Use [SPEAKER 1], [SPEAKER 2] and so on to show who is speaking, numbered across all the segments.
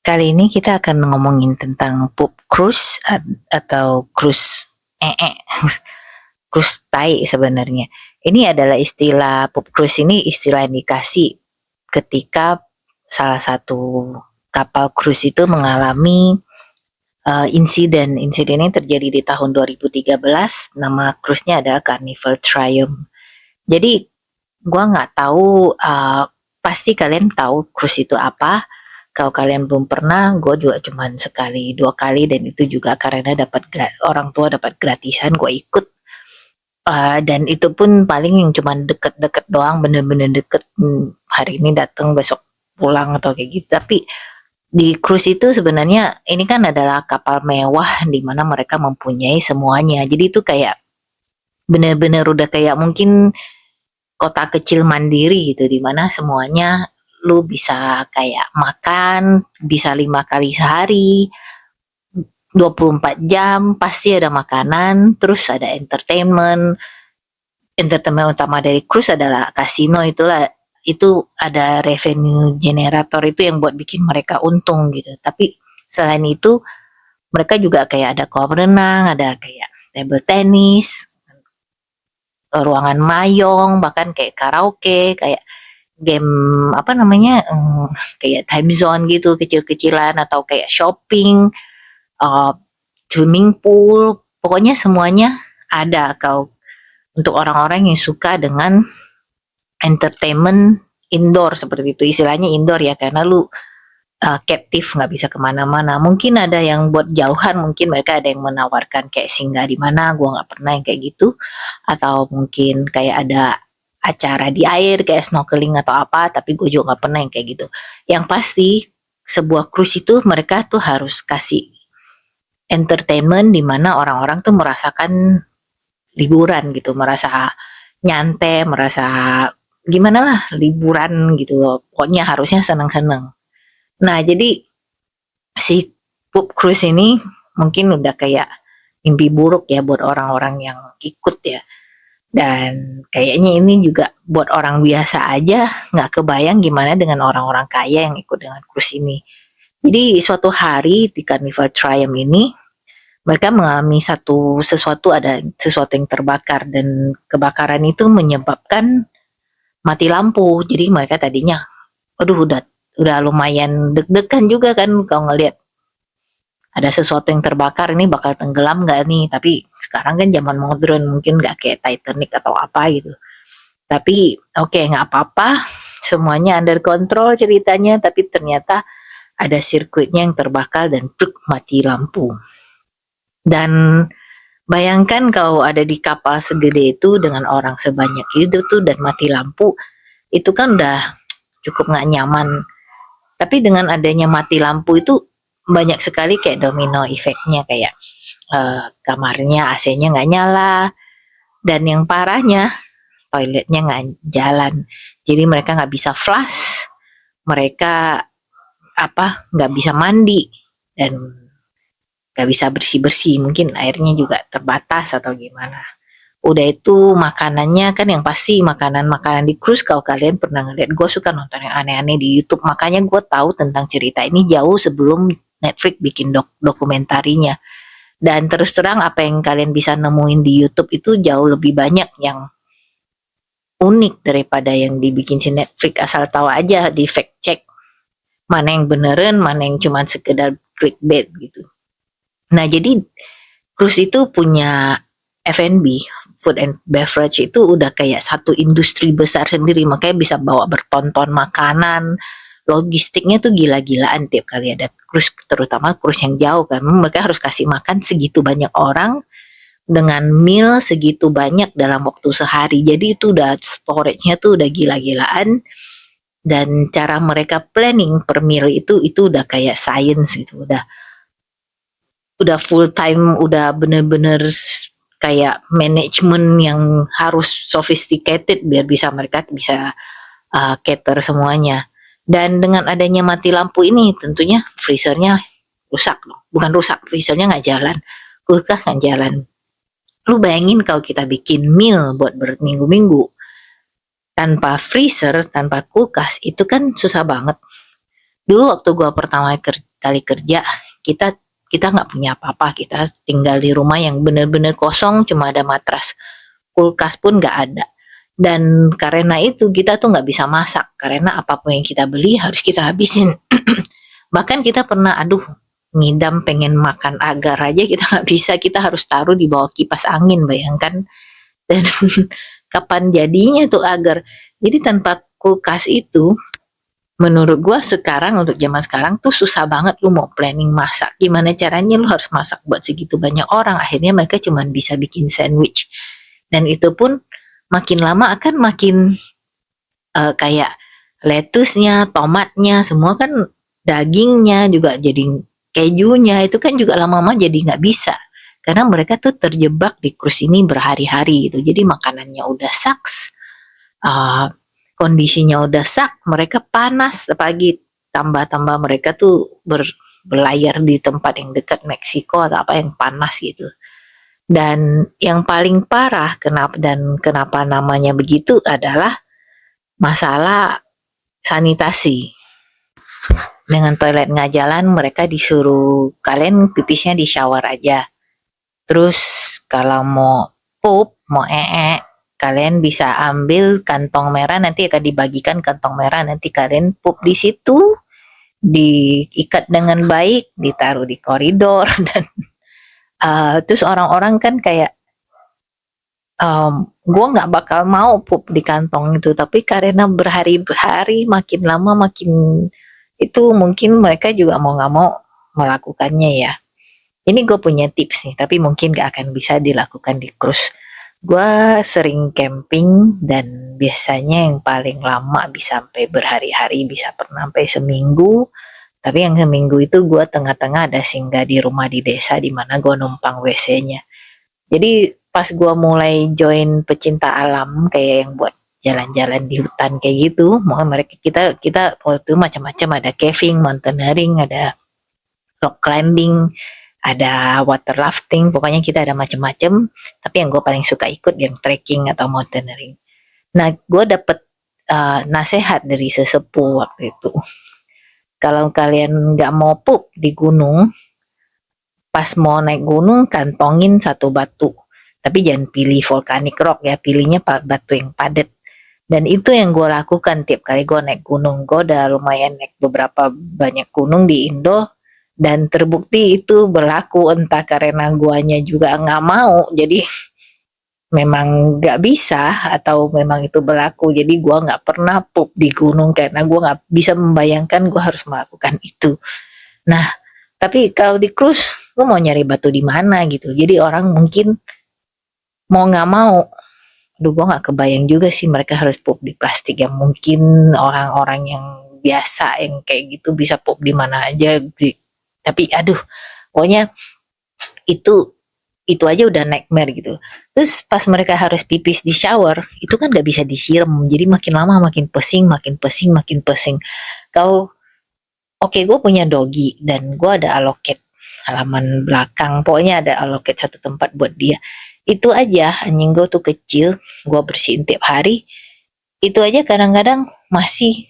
[SPEAKER 1] Kali ini kita akan ngomongin tentang poop cruise atau cruise cruise tai sebenarnya. Ini adalah istilah poop cruise, ini istilah yang dikasih ketika salah satu kapal cruise itu mengalami insiden. Insiden ini terjadi di tahun 2013. Nama cruise-nya adalah Carnival Triumph. Jadi gua nggak tahu, pasti kalian tahu cruise itu apa. Kalau kalian belum pernah, gue juga cuman sekali 2 kali, dan itu juga karena orang tua dapat gratisan, gue ikut. Dan itu pun paling yang cuman deket-deket doang, bener-bener deket. Hari ini datang, besok pulang atau kayak gitu. Tapi di cruise itu sebenarnya ini kan adalah kapal mewah di mana mereka mempunyai semuanya. Jadi itu kayak bener-bener udah kayak mungkin kota kecil mandiri gitu, di mana semuanya lu bisa kayak makan, bisa 5 kali sehari, 24 jam, pasti ada makanan, terus ada entertainment. Entertainment utama dari cruise adalah kasino, itu ada revenue generator itu yang buat bikin mereka untung gitu. Tapi selain itu, mereka juga kayak ada kolam renang, ada kayak table tennis, ruangan mayong, bahkan kayak karaoke, kayak game apa namanya, kayak time zone gitu kecil-kecilan, atau kayak shopping, uh, swimming pool, pokoknya semuanya ada. Kau untuk orang-orang yang suka dengan entertainment indoor seperti itu, istilahnya indoor ya, karena lu captive, nggak bisa kemana-mana. Mungkin ada yang buat jauhan, mungkin mereka ada yang menawarkan kayak singgah di mana, gua nggak pernah yang kayak gitu, atau mungkin kayak ada acara di air kayak snorkeling atau apa, tapi gue juga nggak pernah yang kayak gitu. Yang pasti sebuah cruise itu mereka tuh harus kasih entertainment di mana orang-orang tuh merasakan liburan gitu, merasa nyantai, merasa gimana lah, liburan gitu loh. Pokoknya harusnya seneng-seneng. Nah, jadi si poop cruise ini mungkin udah kayak mimpi buruk ya buat orang-orang yang ikut ya. Dan kayaknya ini juga buat orang biasa aja nggak kebayang gimana dengan orang-orang kaya yang ikut dengan cruise ini. Jadi suatu hari di Carnival Triumph ini mereka mengalami ada sesuatu yang terbakar, dan kebakaran itu menyebabkan mati lampu. Jadi mereka tadinya, aduh, udah lumayan deg-degan juga kan kalau ngelihat ada sesuatu yang terbakar, ini bakal tenggelam nggak nih. Tapi sekarang kan zaman modern, mungkin nggak kayak Titanic atau apa gitu. Tapi oke, nggak apa-apa, semuanya under control ceritanya. Tapi ternyata ada sirkuitnya yang terbakar dan mati lampu. Dan bayangkan kalau ada di kapal segede itu dengan orang sebanyak itu tuh dan mati lampu, itu kan udah cukup nggak nyaman. Tapi dengan adanya mati lampu itu banyak sekali kayak domino efeknya, kayak kamarnya AC-nya nggak nyala, dan yang parahnya toiletnya nggak jalan. Jadi mereka nggak bisa flush, mereka nggak bisa mandi, dan nggak bisa bersih-bersih, mungkin airnya juga terbatas atau gimana. Udah itu makanannya kan yang pasti makanan-makanan di cruise, kalau kalian pernah ngeliat, gue suka nonton yang aneh-aneh di YouTube, makanya gue tahu tentang cerita ini jauh sebelum Netflix bikin dokumentarinya. Dan terus terang apa yang kalian bisa nemuin di YouTube itu jauh lebih banyak yang unik daripada yang dibikin si Netflix. Asal tahu aja, di fact check mana yang beneran, mana yang cuma sekedar clickbait gitu. Nah, jadi cruise itu punya F&B, food and beverage, itu udah kayak satu industri besar sendiri, makanya bisa bawa bertonton makanan. Logistiknya tuh gila-gilaan tiap kali ada cruise, terutama cruise yang jauh kan. Mereka harus kasih makan segitu banyak orang dengan meal segitu banyak dalam waktu sehari. Jadi itu udah storage-nya tuh udah gila-gilaan. Dan cara mereka planning per meal itu udah kayak science gitu. Udah full time, udah bener-bener kayak manajemen yang harus sophisticated biar mereka bisa cater semuanya. Dan dengan adanya mati lampu ini tentunya freezernya rusak loh. Bukan rusak, freezernya nggak jalan, kulkas nggak jalan. Lu bayangin kalau kita bikin meal buat berminggu-minggu tanpa freezer, tanpa kulkas, itu kan susah banget. Dulu waktu gue pertama kali kerja, kita kita nggak punya apa-apa, kita tinggal di rumah yang benar-benar kosong, cuma ada matras, kulkas pun nggak ada. Dan karena itu kita tuh nggak bisa masak, karena apapun yang kita beli harus kita habisin. Bahkan kita pernah, aduh, ngidam pengen makan agar aja kita nggak bisa, kita harus taruh di bawah kipas angin, bayangkan. Dan kapan jadinya tuh agar. Jadi tanpa kulkas itu, menurut gua sekarang, untuk zaman sekarang tuh susah banget lu mau planning masak. Gimana caranya lu harus masak buat segitu banyak orang. Akhirnya mereka cuma bisa bikin sandwich. Dan itu pun makin lama akan makin kayak lettuce-nya, tomatnya, semua kan, dagingnya juga jadi, kejunya itu kan juga lama-lama jadi nggak bisa. Karena mereka tuh terjebak di cruise ini berhari-hari gitu. Jadi makanannya udah sucks, kondisinya udah sak, mereka panas, apalagi tambah-tambah mereka tuh berlayar di tempat yang dekat Meksiko atau apa yang panas gitu. Dan yang paling parah kenapa namanya begitu adalah masalah sanitasi. Dengan toilet nggak jalan, mereka disuruh kalian pipisnya di shower aja. Terus kalau mau pup, mau kalian bisa ambil kantong merah, nanti akan dibagikan kantong merah, nanti kalian pup di situ, diikat dengan baik, ditaruh di koridor. Dan terus orang-orang kan kayak, gue nggak bakal mau pup di kantong itu, tapi karena berhari-hari makin lama makin itu, mungkin mereka juga mau nggak mau melakukannya ya. Ini gue punya tips nih, tapi mungkin gak akan bisa dilakukan di cruise. Gue sering camping dan biasanya yang paling lama bisa sampai berhari-hari, bisa pernah sampai seminggu. Tapi yang seminggu itu gue tengah-tengah ada singgah di rumah di desa di mana gue numpang WC-nya. Jadi pas gue mulai join pecinta alam kayak yang buat jalan-jalan di hutan kayak gitu, mau mereka kita waktu itu macam-macam, ada caving, mountaineering, ada rock climbing, ada water rafting, pokoknya kita ada macam-macam. Tapi yang gue paling suka ikut yang trekking atau mountaineering. Nah, gue dapet nasihat dari sesepuh waktu itu. Kalau kalian nggak mau pup di gunung, pas mau naik gunung kantongin satu batu. Tapi jangan pilih volcanic rock ya, pilihnya batu yang padat. Dan itu yang gue lakukan tiap kali gue naik gunung. Gue udah lumayan naik beberapa banyak gunung di Indo, dan terbukti itu berlaku, entah karena guanya juga nggak mau, jadi memang nggak bisa, atau memang itu berlaku. Jadi gua nggak pernah pup di gunung karena gua nggak bisa membayangkan gua harus melakukan itu. Nah, tapi kalau di cruise, lu mau nyari batu di mana gitu. Jadi orang mungkin mau nggak mau, aduh gua nggak kebayang juga sih mereka harus pup di plastik, yang mungkin orang-orang yang biasa yang kayak gitu bisa pup di mana aja. Tapi aduh, pokoknya itu aja udah nightmare gitu. Terus pas mereka harus pipis di shower, itu kan gak bisa disiram, jadi makin lama makin pesing, makin pesing, makin pesing. Kau, oke, gue punya doggy dan gue ada aloket halaman belakang, pokoknya ada aloket satu tempat buat dia. Itu aja anjing gue tuh kecil, gue bersihin tiap hari. Itu aja kadang-kadang masih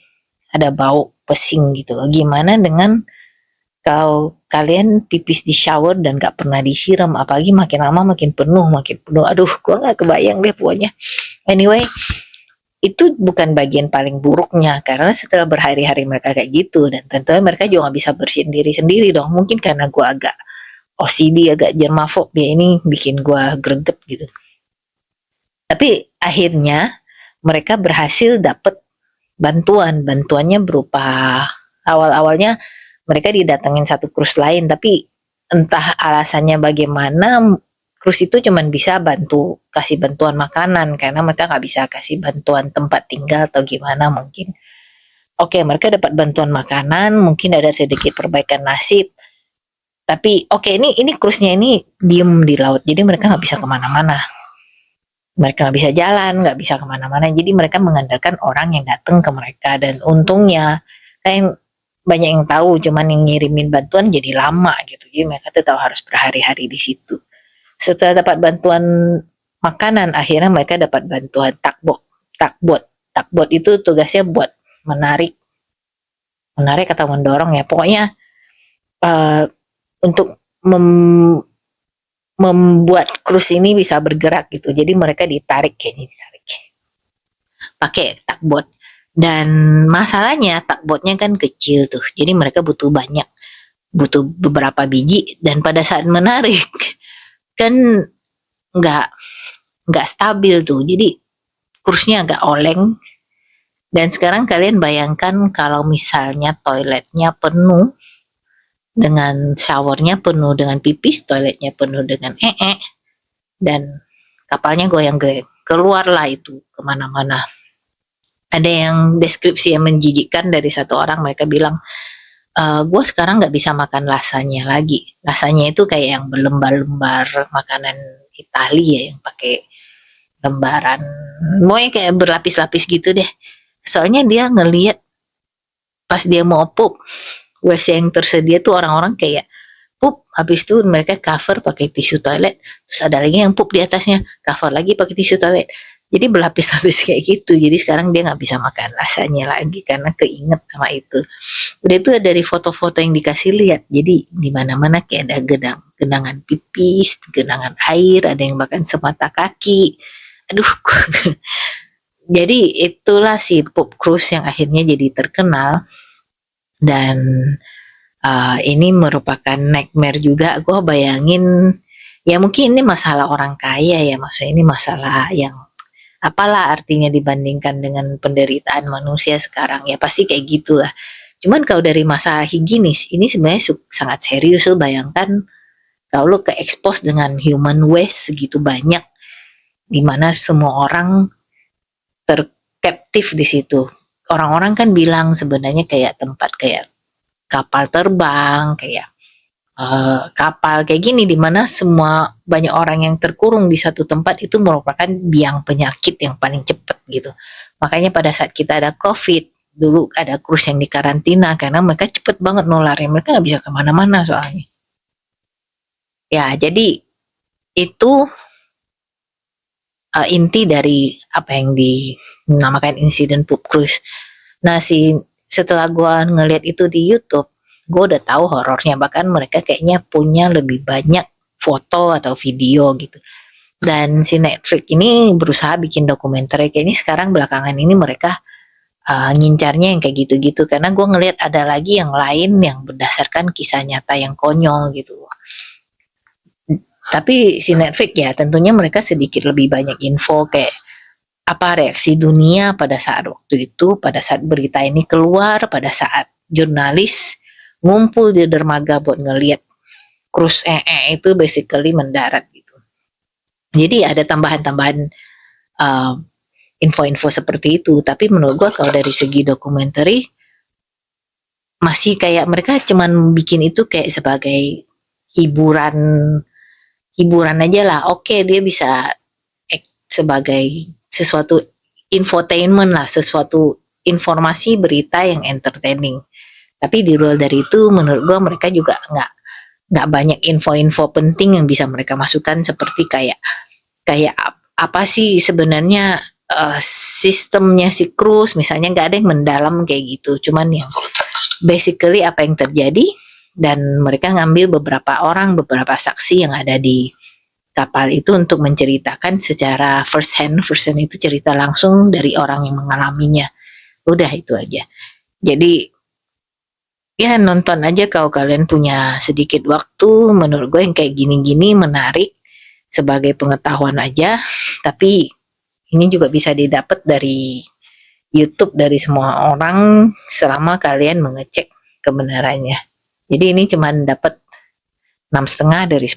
[SPEAKER 1] ada bau pesing gitu. Gimana dengan kalau kalian pipis di shower dan gak pernah disiram, apalagi makin lama makin penuh, aduh gue gak kebayang deh pokoknya. Anyway, itu bukan bagian paling buruknya, karena setelah berhari-hari mereka kayak gitu, dan tentunya mereka juga gak bisa bersihin diri sendiri dong. Mungkin karena gue agak OCD, agak germafobia, ini bikin gue greget gitu. Tapi akhirnya mereka berhasil dapet bantuannya berupa, awal-awalnya mereka didatengin satu cruise lain, tapi entah alasannya bagaimana, cruise itu cuman bisa kasih bantuan makanan, karena mereka nggak bisa kasih bantuan tempat tinggal atau gimana mungkin. Oke, mereka dapat bantuan makanan, mungkin ada sedikit perbaikan nasib. Tapi oke, ini cruise-nya ini diem di laut, jadi mereka nggak bisa kemana-mana. Mereka nggak bisa jalan, nggak bisa kemana-mana, jadi mereka mengandalkan orang yang datang ke mereka. Dan untungnya, kayak banyak yang tahu, cuman yang ngirimin bantuan jadi lama gitu, jadi mereka tetap harus berhari-hari di situ. Setelah dapat bantuan makanan, akhirnya mereka dapat bantuan takbot itu tugasnya buat menarik atau mendorong ya, pokoknya uh, untuk membuat cruise ini bisa bergerak gitu. Jadi mereka ditarik pakai tugboat. Dan masalahnya tugboatnya kan kecil tuh. Jadi mereka butuh beberapa biji, dan pada saat menarik kan nggak stabil tuh. Jadi kursnya agak oleng. Dan sekarang kalian bayangkan kalau misalnya toiletnya penuh dengan showernya penuh dengan pipis, toiletnya penuh dengan dan kapalnya goyang-goyang, keluarlah itu kemana-mana. Ada yang deskripsi yang menjijikkan dari satu orang, mereka bilang, gue sekarang nggak bisa makan lasanya lagi. Lasanya itu kayak yang berlembar-lembar makanan Italia ya, yang pakai lembaran, mau kayak berlapis-lapis gitu deh. Soalnya dia ngelihat pas dia mau pup, WC yang tersedia tuh orang-orang kayak pup, habis itu mereka cover pakai tisu toilet, terus ada lagi yang pup di atasnya, cover lagi pakai tisu toilet. Jadi berlapis-lapis kayak gitu. Jadi sekarang dia nggak bisa makan lasanya lagi karena keinget sama itu. Udah itu dari foto-foto yang dikasih lihat. Jadi di mana-mana kayak ada genangan pipis, genangan air, ada yang bahkan semata kaki. Aduh, jadi itulah si Pop Cruise yang akhirnya jadi terkenal. Dan ini merupakan nightmare juga. Gue bayangin, ya mungkin ini masalah orang kaya ya, maksudnya ini masalah yang apalah artinya dibandingkan dengan penderitaan manusia sekarang, ya pasti kayak gitulah. Cuman kalau dari masalah higienis, ini sebenarnya sangat serius. Lo bayangkan kalau lo ke-expose dengan human waste segitu banyak, dimana semua orang terkaptif di situ. Orang-orang kan bilang sebenarnya kayak tempat kayak kapal terbang, kayak kapal kayak gini, dimana semua banyak orang yang terkurung di satu tempat, itu merupakan biang penyakit yang paling cepat gitu. Makanya pada saat kita ada COVID dulu, ada cruise yang dikarantina karena mereka cepet banget nularnya, mereka nggak bisa kemana-mana soalnya. Ya jadi itu inti dari apa yang dinamakan insiden Pop Cruise. Nah setelah gue ngeliat itu di YouTube, gue udah tahu horornya, bahkan mereka kayaknya punya lebih banyak foto atau video gitu. Dan si Netflix ini berusaha bikin dokumenter kayak ini. Sekarang belakangan ini mereka ngincarnya yang kayak gitu-gitu, karena gue ngeliat ada lagi yang lain yang berdasarkan kisah nyata yang konyol gitu. Tapi si Netflix ya tentunya mereka sedikit lebih banyak info kayak apa reaksi dunia pada saat waktu itu, pada saat berita ini keluar, pada saat jurnalis ngumpul di dermaga buat ngeliat cruise itu basically mendarat gitu. Jadi ada tambahan-tambahan info-info seperti itu. Tapi menurut gue kalau dari segi dokumenter masih kayak mereka cuman bikin itu kayak sebagai hiburan aja lah. Oke, dia bisa sebagai sesuatu infotainment lah, sesuatu informasi berita yang entertaining. Tapi di luar dari itu menurut gue mereka juga nggak banyak info-info penting yang bisa mereka masukkan, seperti kayak apa sih sebenarnya sistemnya si cruise misalnya, nggak ada yang mendalam kayak gitu. Cuman yang basically apa yang terjadi, dan mereka ngambil beberapa saksi yang ada di kapal itu untuk menceritakan secara first hand itu cerita langsung dari orang yang mengalaminya. Udah itu aja. Jadi ya nonton aja kalau kalian punya sedikit waktu. Menurut gue yang kayak gini-gini menarik sebagai pengetahuan aja, tapi ini juga bisa didapat dari YouTube dari semua orang selama kalian mengecek kebenarannya. Jadi ini cuma dapat 6,5 dari 10.